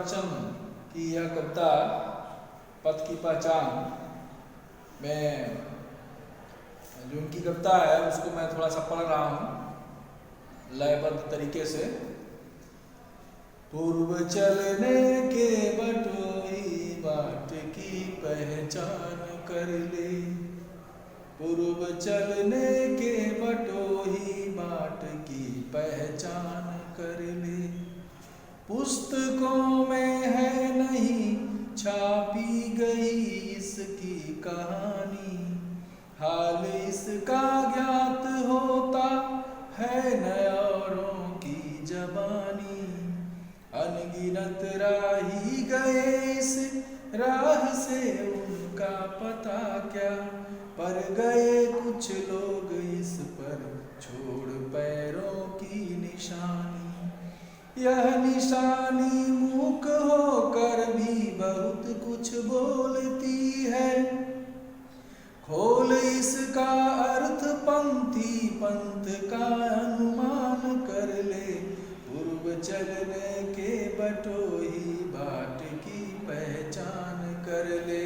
बच्चन की यह कविता पथ की पहचान में जो उनकी कविता है उसको मैं थोड़ा सा पढ़ रहा हूँ लयबद्ध तरीके से। पूर्व चलने के बटोही बाट की पहचान कर ले, पूर्व चलने के बटोही बाट की पहचान कर ले। पुस्तकों में है नहीं छापी गई इसकी कहानी, हाल इसका ज्ञात होता है नयारों की जबानी। अनगिनत राही गए इस राह से उनका पता क्या, पर गए कुछ लोग इस पर छोड़ पैरों की निशानी। यह निशानी मूक होकर भी बहुत कुछ बोलती है, खोल इसका अर्थ पंक्ति पंथ का अनुमान कर ले। पूर्व चलने के बटोही बाट की पहचान कर ले,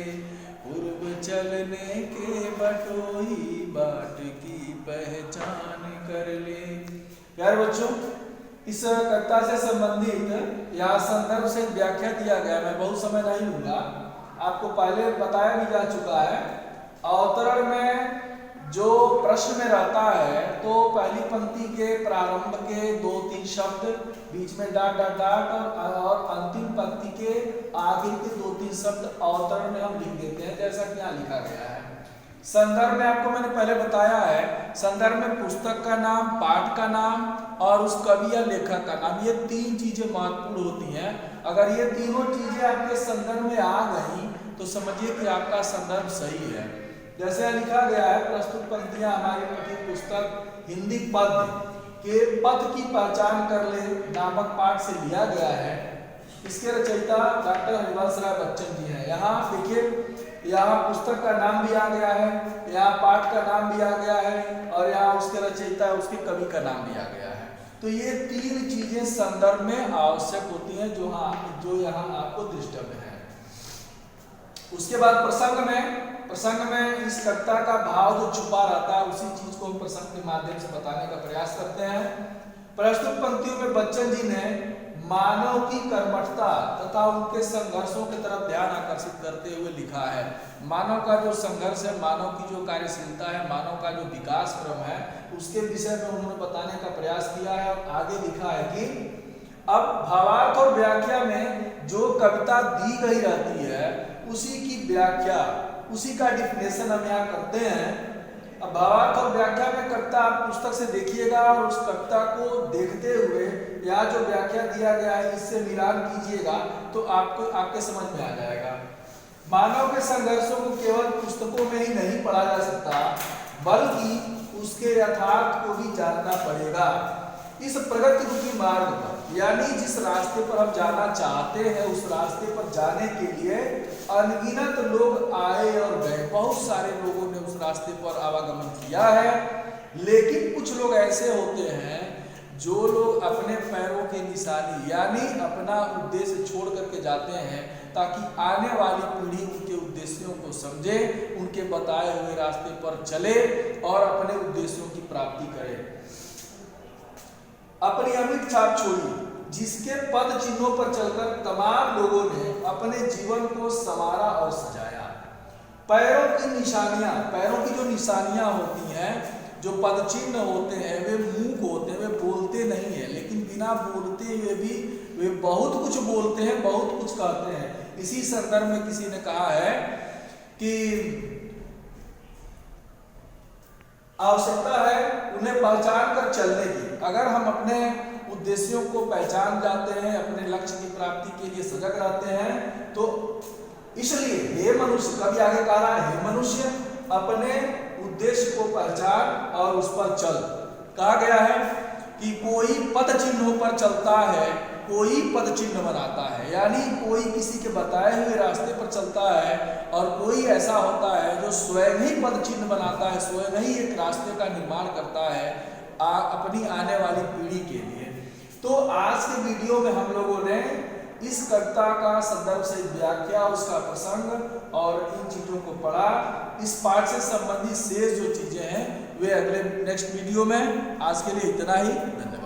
पूर्व चलने के बटोही बाट की पहचान कर ले। प्यारे बच्चों, इस कविता से संबंधित यहाँ संदर्भ से व्याख्या दिया गया। मैं बहुत समय नहीं लूंगा, आपको पहले बताया भी जा चुका है। अवतरण में जो प्रश्न में रहता है तो पहली पंक्ति के प्रारंभ के 2-3 शब्द, बीच में डॉट डॉट डॉट और अंतिम पंक्ति के आखिर के 2-3 शब्द अवतरण में हम लिख देते हैं, जैसा कि यहाँ लिखा गया है। संदर्भ में आपको मैंने पहले बताया है, संदर्भ में पुस्तक का नाम, पाठ का नाम और उस कवि या लेखक का नाम, ये 3 चीजें महत्वपूर्ण होती हैं। अगर ये तीनों चीजें आपके संदर्भ में आ गई तो समझिए कि आपका संदर्भ सही है। जैसे लिखा गया है, प्रस्तुत पंक्तियां हमारी पठित पुस्तक हिंदी पद्य के पथ की पहचान कर ले नामक पाठ से लिया गया है। इसके रचयिता डॉक्टर हरिवंश राय बच्चन जी हैं। यहाँ देखिए, यहाँ पुस्तक का नाम भी आ गया है, यहाँ पाठ का नाम भी आ गया है और यहाँ उसके रचयिता उसके कवि का नाम भी आ गया है। तो ये 3 चीजें संदर्भ में आवश्यक होती हैं जो यहाँ आपको दृष्टव्य है। उसके बाद प्रसंग में इस कविता का भाव जो छुपा रहता है उसी चीज को हम प्रसंग के माध्यम से बताने का प्रयास करते हैं। प्रस्तुत पंक्तियों में बच्चन जी ने मानव की कर्मठता तथा उनके संघर्षों की तरफ ध्यान आकर्षित करते हुए लिखा है। मानव का जो संघर्ष है, मानव की जो कार्यशीलता है, मानव का जो विकास क्रम है, उसके विषय में उन्होंने बताने का प्रयास किया है। और आगे लिखा है कि अब भावार्थ और व्याख्या में जो कविता दी गई रहती है उसी की व्याख्या, उसी का डिफिनेशन हम यहाँ करते हैं। अब भावार्थ और व्याख्या में कविता आप पुस्तक से देखिएगा और उस कविता को देखते हुए या जो व्याख्या दिया गया है इससे मिलान कीजिएगा तो आपके समझ में आ जाएगा। मानव के संघर्षों को केवल पुस्तकों में ही नहीं पढ़ा जा सकता, बल्कि उसके यथार्थ को भी जानना पड़ेगा। इस प्रगति रूपी मार्ग पर, यानी जिस रास्ते पर हम जाना चाहते हैं, उस रास्ते पर जाने के लिए अनगिनत लोग आए और गए। बहुत सारे लोगों ने उस रास्ते पर आवागमन किया है, लेकिन कुछ लोग ऐसे होते हैं जो लोग अपने पैरों की निशानी यानी अपना उद्देश्य छोड़ करके जाते हैं ताकि आने वाली पीढ़ी उनके उद्देश्यों को समझे, उनके बताए हुए रास्ते पर चले और अपने उद्देश्यों की प्राप्ति करे। अपनी अमिट छाप छोड़ी, जिसके पद चिन्हों पर चलकर तमाम लोगों ने अपने जीवन को संवारा और सजाया। पैरों की निशानियां, पैरों की जो निशानियां होती हैं, जो पद चिन्ह होते हैं, वे मूक होते हैं, वे बोलते नहीं है, लेकिन बिना बोलते हुए भी वे बहुत कुछ बोलते हैं, बहुत कुछ कहते हैं। इसी संदर्भ में किसी ने कहा है कि आवश्यकता है उन्हें पहचान कर चलने की। अगर हम अपने उद्देश्यों को पहचान जाते हैं, अपने लक्ष्य की प्राप्ति के लिए सजग रहते हैं, तो इसलिए हे मनुष्य, कभी आगे कह रहा है, हे मनुष्य अपने उद्देश्य को पहचान और उस पर चल। कहा गया है कि कोई पद चिन्हों पर चलता है, कोई पद चिन्ह बनाता है, यानी कोई किसी के बताए हुए रास्ते पर चलता है और कोई ऐसा होता है जो स्वयं ही पद चिन्ह बनाता है, स्वयं ही एक रास्ते का निर्माण करता है अपनी आने वाली पीढ़ी के लिए। तो आज के वीडियो में हम लोगों ने इस कविता का संदर्भ से व्याख्या, उसका प्रसंग और इन चीजों को पढ़ा। इस पाठ से संबंधित शेष जो चीजें हैं वे अगले नेक्स्ट वीडियो में। आज के लिए इतना ही, धन्यवाद।